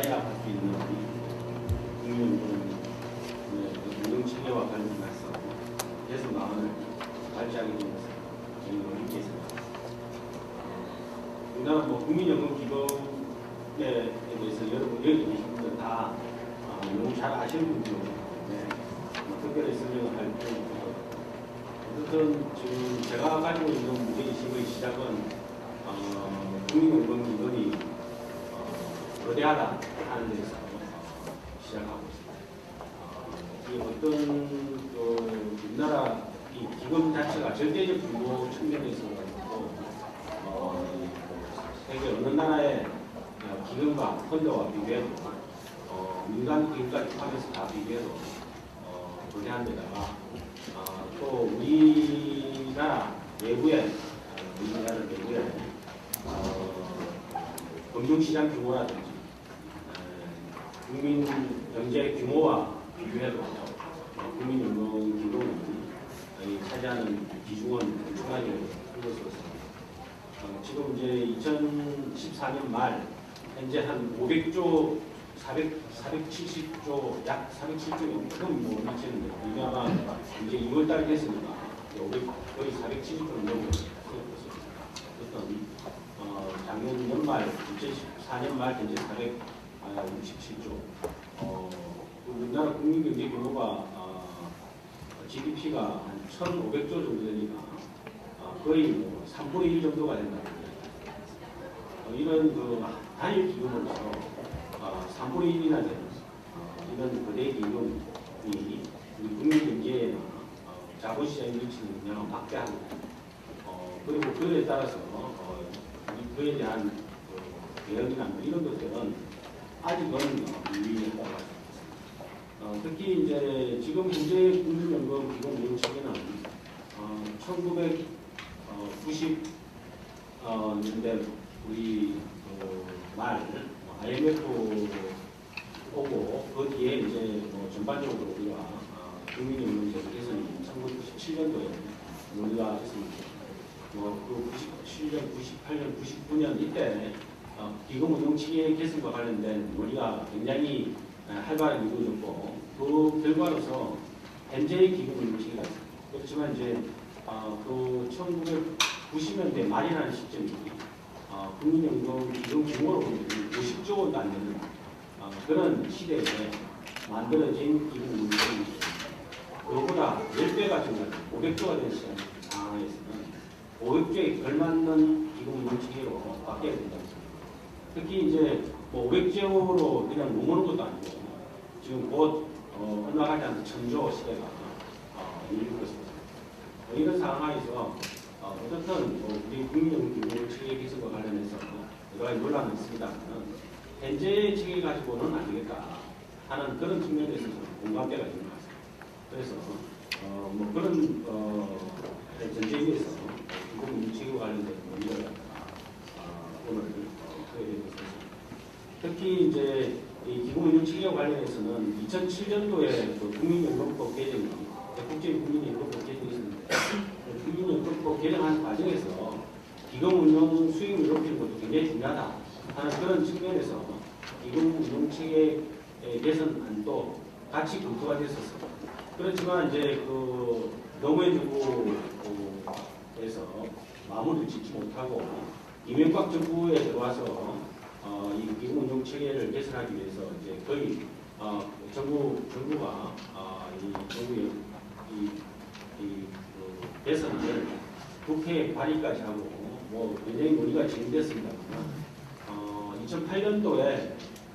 해야 할 수 있는 국민연금 운영체계와 관련해서 개선안을 발제하게 된 것을 저희가 이렇게 생각합니다. 우리나라 국민연금 기금에 대해서 여러분 여기 계신 분들 다 너무 잘 아시는 분들이기 때문에 특별히 설명을 할 필요는 없고, 어쨌든 지금 제가 가지고 있는 문제의식의 시작은 국민연금 기금이 거대하다 하는 데서 시작하고 있습니다. 이 어떤 우리나라 이 기금 자체가 절대적 규모 측면에서 가지고 세계 어느 나라의 기금과 펀드와 비교해도 민간 기금까지 포함해서 다 비교해도 거대한 데다가 또 우리나라 내부에 금융시장 규모라든지 국민 경제 규모와 비교해도 국민연금 기금이 차지하는 비중은 엄청나게 큰 것으로서 지금 이제 2014년 말 현재 한 500조 470조 약 470조 큰 미치는데 이게 아마 이제 2월달에 됐으니까 거의 470조 정도 작년 연말 2014년 말 현재 467조 우리나라 국민경제 규모가 GDP가 한 1,500조 정도 되니까 거의 3분의 1 정도가 된다. 이런 단일 기금으로서 3분의 1이나 되는 이런 거대 기금이 우리 국민경제에 자본시장에 미치는 영향을 막대하고 그리고 그에 따라서 그에 대한 대응이나 이런 것들은 아직은 미비하다고 할 수 있습니다. 특히 이제 지금 현재 국민연금 기금 운영 체계는 1990년대 우리 말 IMF 오고 그 뒤에 이제 전반적으로 우리가 국민연금 제도 개선이 1997년도에 논의가 됐습니다. 그 97년, 98년, 99년 이때 기금 운용 체계 개선과 관련된 논의가 굉장히 활발하게 이루어졌고 그 결과로서 현재의 기금 운용 체계가 있습니다. 그렇지만 이제 그 1990년대 말이라는 시점이 국민연금 기금 규모로 보면 50조 원도 안 되는 그런 시대에 만들어진 기금 운용 체계입니다. 그보다 10배가 증가된 500조가 된 상황에서는 500조에 걸맞는 기금 운용 체계로 바뀌어야 된다. 특히 이제 500조로 그냥 넘어오는 것도 아니고 지금 곧 얼마 가지 않은 1000조 시대가 열릴 것입니다. 이런 상황에서 어쨌든 우리 국민연금 기금 체계 개선과 관련해서 여러 가지 논란이 있습니다만 현재의 체계 가지고는 안 되겠다 하는 그런 측면에 있어서 공감대가 있는 것 같습니다. 그래서 그런 전제에 의해서 기금 운용 체계와 관련된 논의를 오늘 하게 된 것입니다. 특히 이제 이 기금 운용 체계와 관련해서는 2007년도에 국민연금법 개정이 국제 국민연금법 개정이 있었는데 국민연금법 개정하는 과정에서 기금 운용 수익을 높이는 것도 굉장히 중요하다 하는 그런 측면에서 기금 운용 체계 개선안도 같이 검토가 됐었습니다. 그렇지만 이제 노무현정부에서 마무리를 짓지 못하고 이명박 정부에 들어와서 이 기금 운용 체계를 개선하기 위해서 이제 거의 정부가 이 정부의 개선을 국회에 발의까지 하고 굉장히 논의가 진행됐습니다만 2008년도에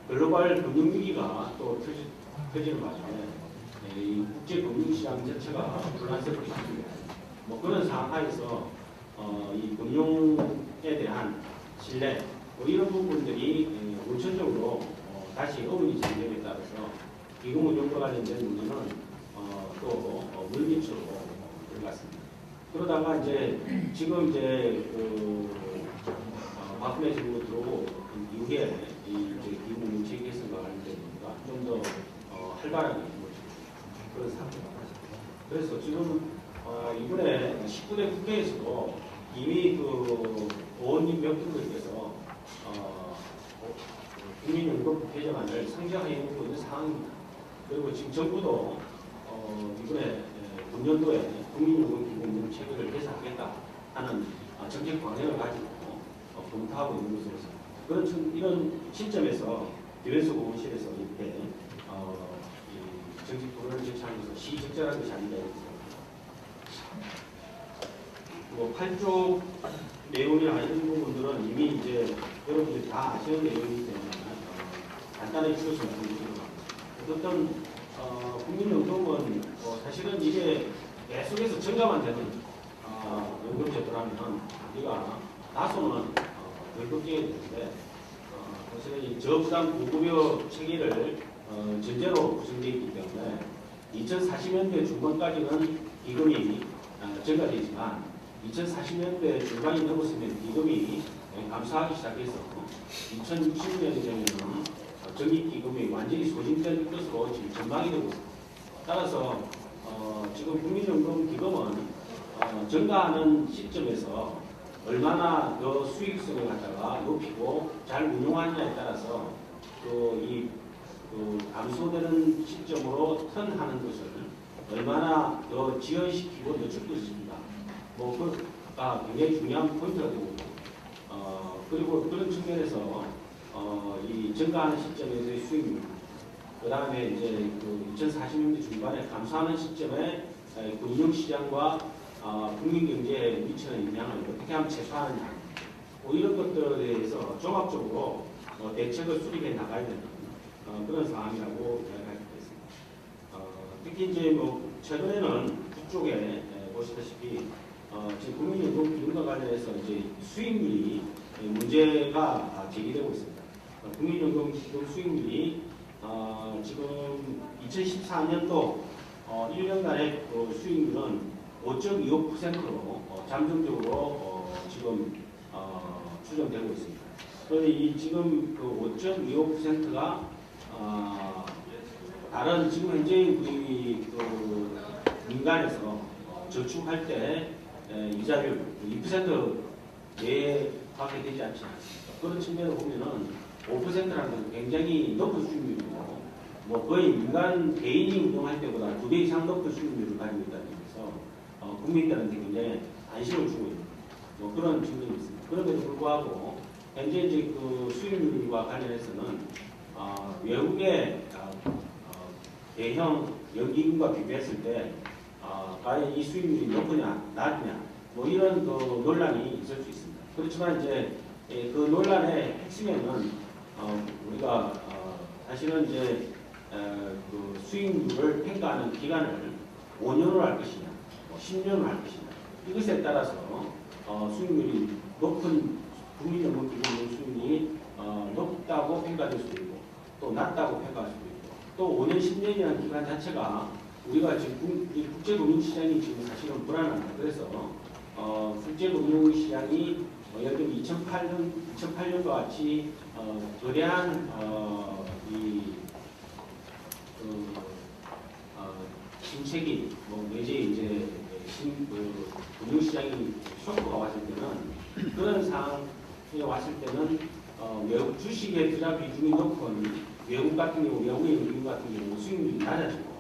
글로벌 금융위기가 또 터지는 와중에 이 국제 금융시장 자체가 불안스럽게 됩니다. 그런 상황에서 이 금융에 대한 신뢰 이런 부분들이 원천적으로 다시 어머니 진행에 따라서 기금 운용과 관련된 문제는 또 물밑으로 들어갔습니다. 그러다가 이제 지금 이제 박근혜 정부 들어오고 이후에 이제 기금 운용 체계 개선과 관련된 문제가 좀 더 활발하게 그런 상태가 맞습니다. 그래서 지금 이번에 19대 국회에서도 이미 의원님 몇 분들께서 국민연금 개정안을 상정해 놓고 있는 상황입니다. 그리고 지금 정부도 이번에 금년도에 국민연금 기본금 체계를 개선하겠다 하는 정책 방향을 가지고 검토하고 있는 것으로서 이런 시점에서 유엔수 고문실에서 이렇게 이 정책 토론을 제시하는 것은 시적절한 것이 아닌가 생각합니다. 8조 내용이나 이런 부분들은 이미 이제 여러분들이 다 아시는 내용이기 때문에 간단하게 추려서 말씀드리도록 하겠습니다. 어떤 국민연금은 사실은 이게 계속해서 증가만 되는 연금제도라면 우리가 다소는 덜 걱정이 되는데 사실은 이 저부담 고급여 체계를 전제로 구성되어 있기 때문에 2040년대 중반까지는 기금이 증가되지만 2040년대 중반이 넘었으면 기금이 감소하기 시작해서 2060년에는 적립기금이 완전히 소진될 것으로 지금 전망이 되고 있습니다. 따라서 지금 국민연금 기금은 증가하는 시점에서 얼마나 더 수익성을 갖다가 높이고 잘 운용하느냐에 따라서 이 감소되는 시점으로 턴하는 것을 얼마나 더 지연시키고 늦출 것입니다. 그가 굉장히 중요한 포인트가 되고 그리고 그런 측면에서 이 증가하는 시점에서의 수익률, 그 다음에 이제 2040년대 중반에 감소하는 시점에 금융시장과 국민경제에 미치는 영향을 어떻게 하면 최소화하느냐, 이런 것들에 대해서 종합적으로 대책을 수립해 나가야 되는 그런 상황이라고 이야기할 수 있습니다. 특히 이제 최근에는 북쪽에 보시다시피 지금 국민연금 기금과 관련해서 이제 수익률이 문제가 제기되고 있습니다. 국민연금 기금 수익률이 지금 2014년도 1년간의 수익률은 5.25%로 잠정적으로 지금 추정되고 있습니다. 그런데 지금 5.25%가 다른 지금 현재 우리 민간에서 저축할 때 이자율 2% 내밖에 되지 않지 않습니까? 그런 측면으로 보면은 5%라는 것은 굉장히 높은 수익률이고, 거의 민간 개인이 운용할 때보다 2배 이상 높은 수익률을 가지고 있다는 점에서 국민들한테 굉장히 안심을 주고 있는 그런 측면이 있습니다. 그럼에도 불구하고 현재 이제 수익률과 관련해서는 외국의 대형 연기금과 비교했을 때 과연 이 수익률이 높으냐 낮으냐 이런 논란이 있을 수 있습니다. 그렇지만 이제 그 논란의 핵심에는 우리가 사실은 이제 그 수익률을 평가하는 기간을 5년으로 할 것이냐, 10년으로 할 것이냐, 이것에 따라서 수익률이 높은 국민연금 기금 수익률이 높다고 평가될 수도 있고, 또 낮다고 평가할 수도 있고, 또 5년, 10년이라는 기간 자체가 우리가 지금 국제금융시장이 지금 사실은 불안합니다. 그래서 국제금융시장이 예를 들면 2008년과 같이 거대한 신체기 내지 이제 금융시장이 쇼크가 왔을 때는 그런 상황에 왔을 때는 외국 주식의 투자 비중이 높은 외국 같은 경우 외국의 연금 같은 경우 수익률이 낮아지고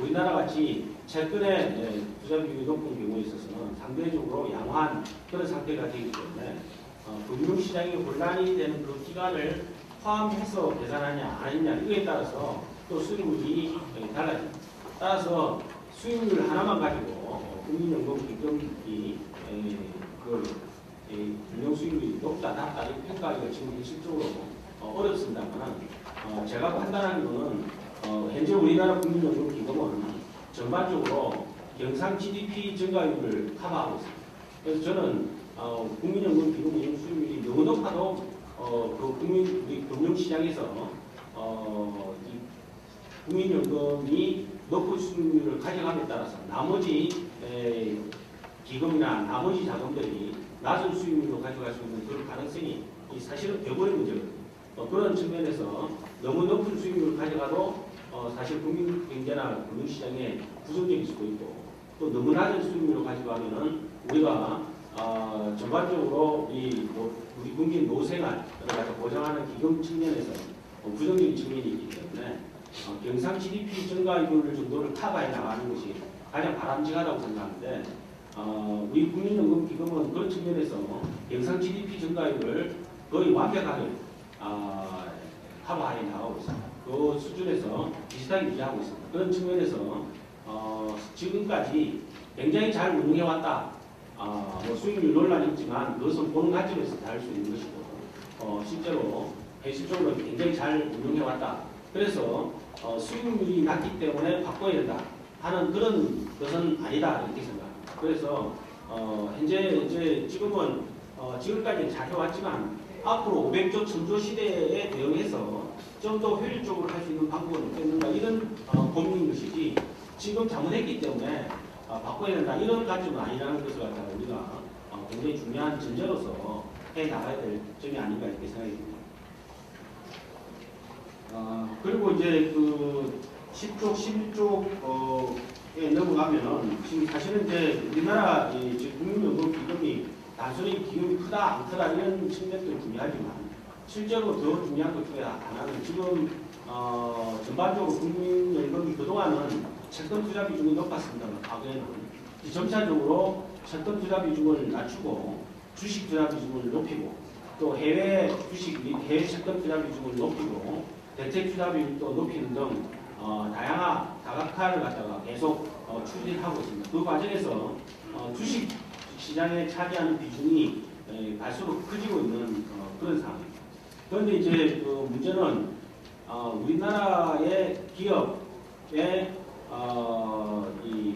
우리나라 같이 최근에 투자 비중이 높은 경우에 있어서는 상대적으로 양호한 그런 상태가 되기 때문에 금융시장이 혼란이 되는 그 기간을 포함해서 계산하냐 안 하느냐 이거에 따라서 또 수익률이 달라집니다. 따라서 수익률 하나만 가지고 국민연금 기금이 금융 수익률이 높다 낮다 이렇게 평가하기가 지금 현실적으로 어렵습니다만 제가 판단하는 것은 현재 우리나라 국민연금 기금은 전반적으로 경상 GDP 증가율을 커버하고 있습니다. 그래서 저는 국민연금 기금 운용 수익률이 너무 높아도 우리 금융시장에서 국민연금이 높은 수익률을 가져감에 따라서 나머지 기금이나 나머지 자금들이 낮은 수익률로 가져갈 수 있는 그런 가능성이 사실은 배분의 문제거든요. 그런 측면에서 너무 높은 수익률을 가져가도 사실 국민경제나 금융시장에 부정적일 수도 있고, 또 너무 낮은 수익률을 가져가면은 우리가 전반적으로 우리 국민 노생활을 보장하는 기금 측면에서 부정적인 측면이 있기 때문에 경상 GDP 증가율 정도를 커버해 나가는 것이 가장 바람직하다고 생각하는데 우리 국민연금기금은 그런 측면에서 경상 GDP 증가율을 거의 완벽하게 커버해 나가고 있습니다. 그 수준에서 비슷하게 유지하고 있습니다. 그런 측면에서 지금까지 굉장히 잘 운영해왔다. 뭐 수익률 논란이 있지만 그것은 보는 관점에서 다를 수 있는 것이고 실제로 현실적으로 굉장히 잘 운영해왔다. 그래서 수익률이 낮기 때문에 바꿔야 된다 하는 그런 것은 아니다 이렇게 생각합니다. 그래서 현재 이제 지금은 지금까지 잘 해왔지만 앞으로 500조 1000조 시대에 대응해서 좀 더 효율적으로 할 수 있는 방법은 없겠는가 이런 고민인 것이지 지금 잘못했기 때문에 바꿔야 된다 이런 관점은 아니라는 것을 갖다가 우리가 굉장히 중요한 전제로서 해 나가야 될 점이 아닌가 이렇게 생각이 듭니다. 그리고 이제 그 10쪽, 11쪽에 넘어가면은 지금 사실은 이제 우리나라 국민연금기금이 단순히 기금이 크다 안 크다 이런 측면도 중요하지만 실제로 더 중요한 것 중에 하나는 지금 전반적으로 국민연금이 그동안은 채권 투자 비중이 높았습니다. 과거에는 점차적으로 채권 투자 비중을 낮추고 주식 투자 비중을 높이고 또 해외 주식 및 해외 채권 투자 비중을 높이고 대책 투자 비율도 높이는 등 다양한 다각화를 갖다가 계속 추진하고 있습니다. 그 과정에서 주식 시장에 차지하는 비중이 갈수록 커지고 있는 그런 상황입니다. 그런데 이제 그 문제는 우리나라의 기업의 이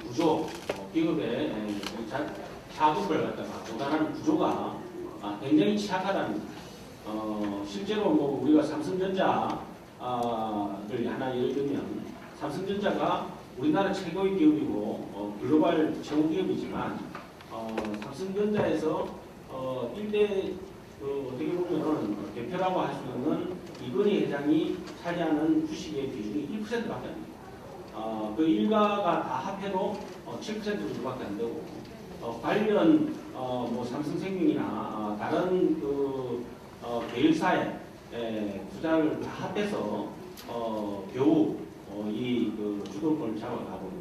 구조, 기업의 자금을 갖다가 조달하는 구조가 굉장히 취약하다는 겁니다. 실제로 뭐 우리가 삼성전자를 하나 예를 들면 삼성전자가 우리나라 최고의 기업이고 글로벌 최고 기업이지만 삼성전자에서 일대 어떻게 보면은 대표라고 할 수 있는 이건희 회장이 차지하는 주식의 비중이 1%밖에 안 됩니다. 그 일가가 다 합해도 7% 정도밖에 안 되고 관련 뭐 삼성생명이나 다른 그 계열사에 투자를 다 합해서 겨우 그 주도권을 잡아가고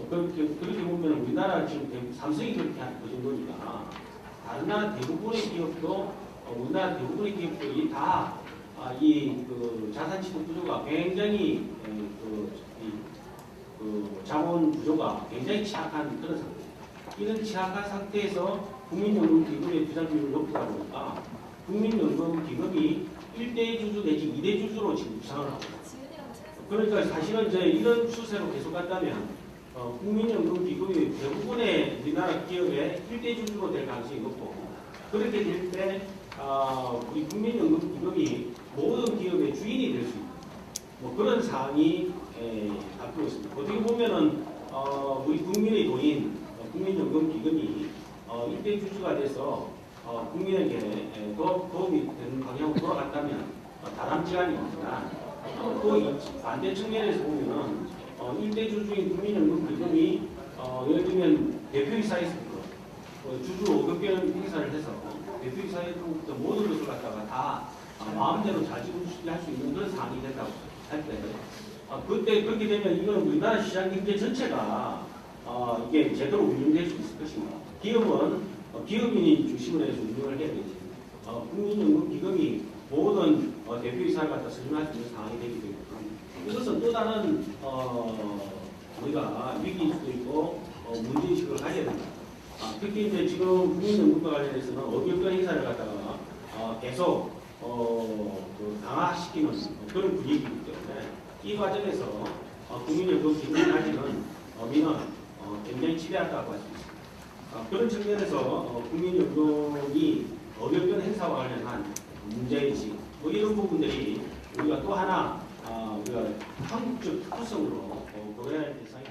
그렇게 보면 우리나라 지금 삼성이 그렇게 한 그 정도니까 다른 나라 대부분의 기업도 우리나라 대부분의 기업들이 다 그 자산 취득 구조가 굉장히 그 자본 구조가 굉장히 취약한 그런 상태입니다. 이런 취약한 상태에서 국민연금기금의 투자 비율을 높이다 보니까 국민연금기금이 1대 주주 내지 2대 주주로 지금 구상을 하고 있습니다. 그러니까 사실은 이제 이런 추세로 계속 간다면 국민연금기금이 대부분의 우리나라 기업의 1대 주주로 될 가능성이 높고 그렇게 될 때 우리 국민연금기금이 모든 기업의 주인이 될 수 있는 뭐 그런 상황이 앞두고 있습니다. 어떻게 보면은 우리 국민의 돈인 국민연금기금이 1대 주주가 돼서 국민에게 더 도움이 되는 방향으로 돌아갔다면 다람쥐간이 없지만 또 반대 측면에서 보면은 1대 주주인 국민연금기금이 예를 들면 대표이사에서부터 주주 500개는 행사를 해서 대표이사에서부터 모든 것을 갖다가 다 마음대로 자지우지할 수 있는 그런 상황이 된다고 할 때 그때 그렇게 되면 이건 우리나라 시장 경제 전체가 이게 제대로 운영될 수 있을 것입니다. 기업은 기업인이 중심으로 해서 운영을 해야 되지. 국민연금기금이 모든 대표이사를 갖다 설명할 수 있는 상황이 되기 때문에 이것은 또 다른 우리가 위기일 수도 있고 문제의식을 가져야 됩니다. 특히 이제 지금 국민연금과 관련해서는 어결권 행사를 갖다가 계속 그 강화시키는 그런 분위기이기 때문에 이 과정에서 국민연금 기금까지는 민원 굉장히 지배한다고 할 수 있습니다. 그런 측면에서 국민연금이 어결권 행사와 관련한 문제의식 뭐 이런 부분들이 우리가 또 하나 우리가 한국적 특수성으로 고려할 대상이